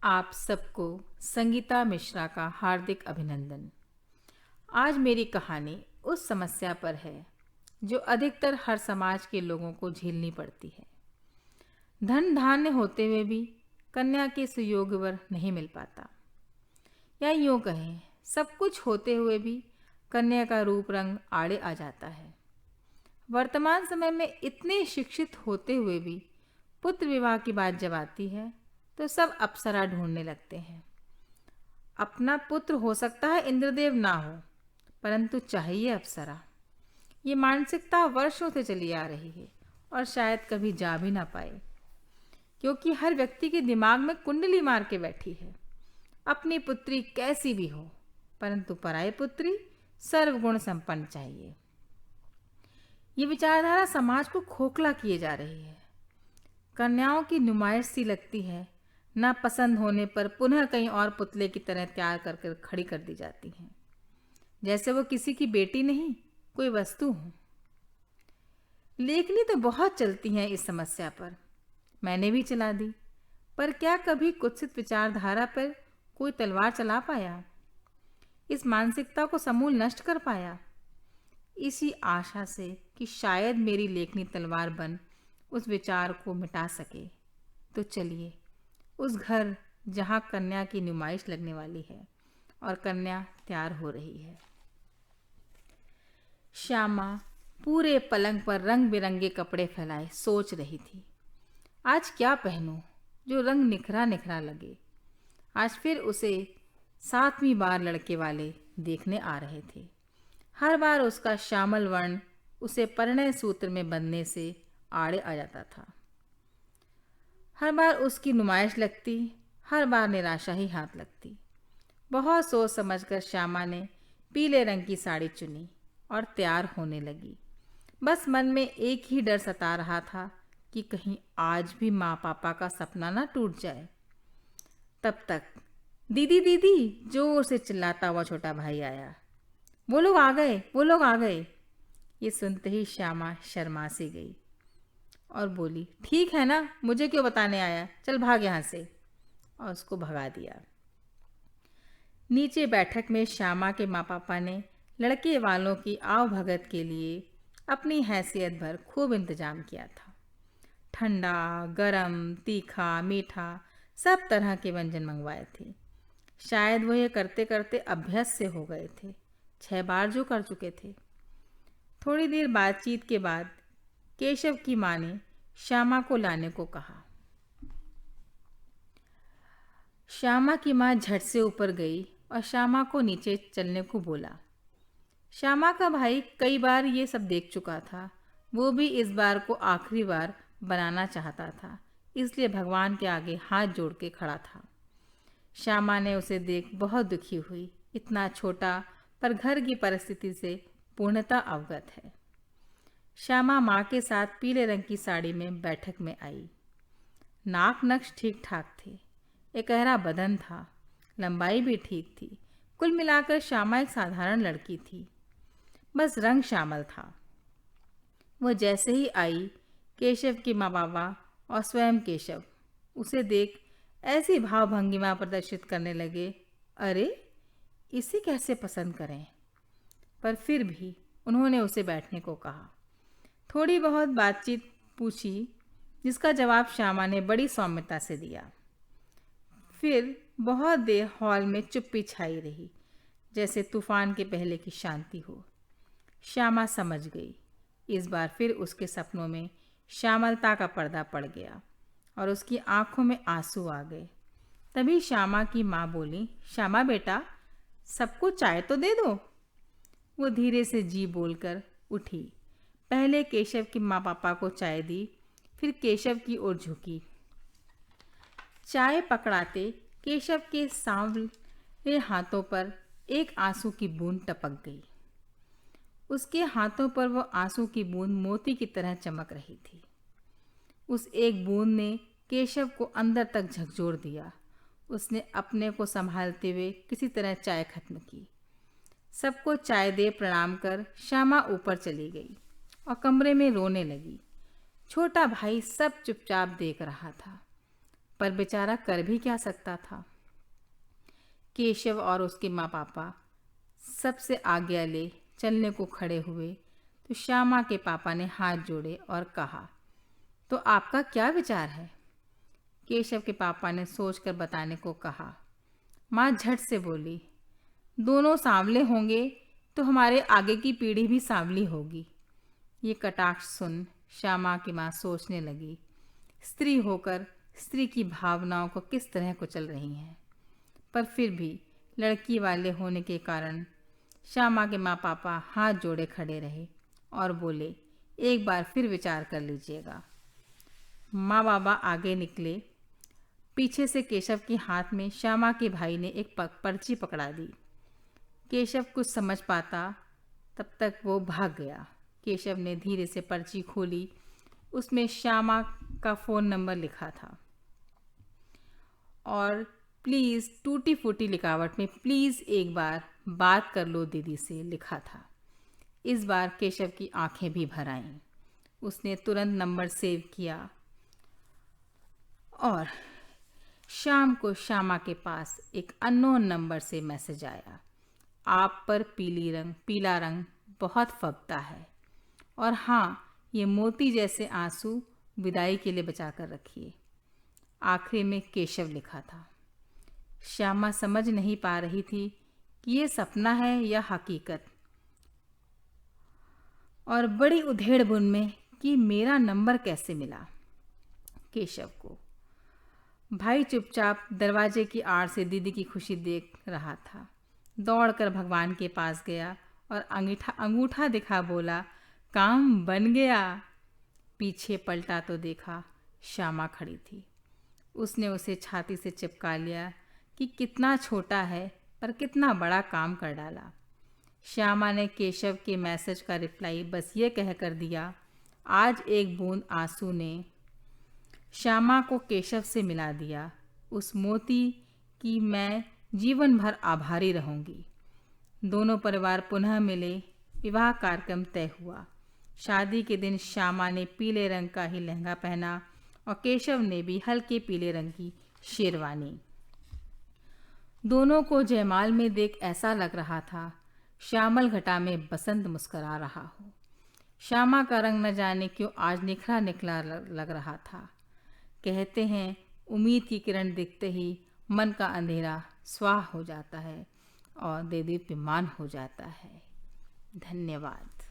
आप सबको संगीता मिश्रा का हार्दिक अभिनंदन। आज मेरी कहानी उस समस्या पर है जो अधिकतर हर समाज के लोगों को झेलनी पड़ती है। धन धान्य होते हुए भी कन्या के सुयोग्य वर नहीं मिल पाता, या यूं कहें सब कुछ होते हुए भी कन्या का रूप रंग आड़े आ जाता है। वर्तमान समय में इतने शिक्षित होते हुए भी पुत्र विवाह की बात जब आती है तो सब अप्सरा ढूंढने लगते हैं। अपना पुत्र हो सकता है इंद्रदेव ना हो, परंतु चाहिए अप्सरा। ये मानसिकता वर्षों से चली आ रही है और शायद कभी जा भी ना पाए, क्योंकि हर व्यक्ति के दिमाग में कुंडली मार के बैठी है। अपनी पुत्री कैसी भी हो, परंतु पराई पुत्री सर्वगुण संपन्न चाहिए। ये विचारधारा समाज को खोखला किए जा रही है। कन्याओं की नुमाइश सी लगती है, ना पसंद होने पर पुनः कहीं और पुतले की तरह तैयार कर खड़ी कर दी जाती हैं, जैसे वो किसी की बेटी नहीं, कोई वस्तु हो। लेखनी तो बहुत चलती हैं इस समस्या पर, मैंने भी चला दी, पर क्या कभी कुत्सित विचारधारा पर कोई तलवार चला पाया, इस मानसिकता को समूल नष्ट कर पाया? इसी आशा से कि शायद मेरी लेखनी तलवार बन उस विचार को मिटा सके, तो चलिए उस घर जहाँ कन्या की नुमाइश लगने वाली है और कन्या तैयार हो रही है। श्यामा पूरे पलंग पर रंग बिरंगे कपड़े फैलाए सोच रही थी, आज क्या पहनूं जो रंग निखरा निखरा लगे। आज फिर उसे 7वीं बार लड़के वाले देखने आ रहे थे। हर बार उसका श्यामल वर्ण उसे परिणय सूत्र में बंधने से आड़े आ जाता था। हर बार उसकी नुमाइश लगती, हर बार निराशा ही हाथ लगती। बहुत सोच समझकर श्यामा ने पीले रंग की साड़ी चुनी और तैयार होने लगी। बस मन में एक ही डर सता रहा था कि कहीं आज भी माँ पापा का सपना ना टूट जाए। तब तक दीदी दीदी जोर से चिल्लाता हुआ छोटा भाई आया। वो लोग आ गए, वो लोग आ गए। ये सुनते ही श्यामा शर्मा सी गई और बोली, ठीक है ना, मुझे क्यों बताने आया, चल भाग यहाँ से, और उसको भगा दिया। नीचे बैठक में श्यामा के माँ पापा ने लड़के वालों की आव भगत के लिए अपनी हैसियत भर खूब इंतजाम किया था। ठंडा, गरम, तीखा, मीठा सब तरह के व्यंजन मंगवाए थे। शायद वो ये करते करते अभ्यस्त से हो गए थे, 6 बार जो कर चुके थे। थोड़ी देर बातचीत के बाद केशव की माँ ने श्यामा को लाने को कहा। श्यामा की माँ झट से ऊपर गई और श्यामा को नीचे चलने को बोला। श्यामा का भाई कई बार ये सब देख चुका था, वो भी इस बार को आखिरी बार बनाना चाहता था, इसलिए भगवान के आगे हाथ जोड़ के खड़ा था। श्यामा ने उसे देख बहुत दुखी हुई, इतना छोटा पर घर की परिस्थिति से पूर्णतः अवगत है। श्यामा माँ के साथ पीले रंग की साड़ी में बैठक में आई। नाक नक्श ठीक ठाक थे, एकहरा बदन था, लंबाई भी ठीक थी। कुल मिलाकर श्यामा एक साधारण लड़की थी, बस रंग श्यामल था। वो जैसे ही आई, केशव की माँ बाबा और स्वयं केशव उसे देख ऐसी भाव भंगिमा प्रदर्शित करने लगे, अरे इसे कैसे पसंद करें। पर फिर भी उन्होंने उसे बैठने को कहा। थोड़ी बहुत बातचीत पूछी, जिसका जवाब श्यामा ने बड़ी सौम्यता से दिया। फिर बहुत देर हॉल में चुप्पी छाई रही, जैसे तूफान के पहले की शांति हो। श्यामा समझ गई, इस बार फिर उसके सपनों में श्यामलता का पर्दा पड़ गया और उसकी आंखों में आंसू आ गए। तभी श्यामा की माँ बोली, श्यामा बेटा, सबको चाय तो दे दो। वो धीरे से जी बोलकर उठी। पहले केशव की माँ पापा को चाय दी, फिर केशव की ओर झुकी। चाय पकड़ाते केशव के सांवले हाथों पर एक आंसू की बूंद टपक गई। उसके हाथों पर वो आंसू की बूंद मोती की तरह चमक रही थी। उस एक बूंद ने केशव को अंदर तक झकझोर दिया। उसने अपने को संभालते हुए किसी तरह चाय खत्म की। सबको चाय दे प्रणाम कर श्यामा ऊपर चली गई और कमरे में रोने लगी। छोटा भाई सब चुपचाप देख रहा था। पर बेचारा कर भी क्या सकता था। केशव और उसके माँ पापा सबसे आज्ञा ले चलने को खड़े हुए तो श्यामा के पापा ने हाथ जोड़े और कहा, तो आपका क्या विचार है? केशव के पापा ने सोचकर बताने को कहा। माँ झट से बोली, दोनों सांवले होंगे तो हमारे आगे की पीढ़ी भी सांवली होगी। ये कटाक्ष सुन श्यामा की माँ सोचने लगी, स्त्री होकर स्त्री की भावनाओं को किस तरह कुचल रही हैं। पर फिर भी लड़की वाले होने के कारण श्यामा के माँ पापा हाथ जोड़े खड़े रहे और बोले, एक बार फिर विचार कर लीजिएगा। माँ बाबा आगे निकले। पीछे से केशव के हाथ में श्यामा के भाई ने एक पर्ची पकड़ा दी। केशव कुछ समझ पाता तब तक वो भाग गया। केशव ने धीरे से पर्ची खोली। उसमें श्यामा का फ़ोन नंबर लिखा था और प्लीज़ टूटी फूटी लिखावट में प्लीज़ एक बार बात कर लो दीदी से लिखा था। इस बार केशव की आंखें भी भर आईं। उसने तुरंत नंबर सेव किया और शाम को श्यामा के पास एक अननोन नंबर से मैसेज आया, आप पर पीला रंग बहुत फबता है और हाँ, ये मोती जैसे आंसू विदाई के लिए बचा कर रखिए। आखिरी में केशव लिखा था। श्यामा समझ नहीं पा रही थी कि ये सपना है या हकीकत, और बड़ी उधेड़-बुन में कि मेरा नंबर कैसे मिला केशव को। भाई चुपचाप दरवाजे की आड़ से दीदी की खुशी देख रहा था। दौड़कर भगवान के पास गया और अंगूठा दिखा बोला, काम बन गया। पीछे पलटा तो देखा श्यामा खड़ी थी। उसने उसे छाती से चिपका लिया कि कितना छोटा है पर कितना बड़ा काम कर डाला। श्यामा ने केशव के मैसेज का रिप्लाई बस ये कह कर दिया, आज एक बूंद आंसू ने श्यामा को केशव से मिला दिया। उस मोती की मैं जीवन भर आभारी रहूंगी। दोनों परिवार पुनः मिले। विवाह कार्यक्रम तय हुआ। शादी के दिन श्यामा ने पीले रंग का ही लहंगा पहना और केशव ने भी हल्के पीले रंग की शेरवानी। दोनों को जयमाल में देख ऐसा लग रहा था श्यामल घटा में बसंत मुस्करा रहा हो। श्यामा का रंग न जाने क्यों आज निखरा निखरा लग रहा था। कहते हैं उम्मीद की किरण दिखते ही मन का अंधेरा स्वाह हो जाता है और देदीप्यमान हो जाता है। धन्यवाद।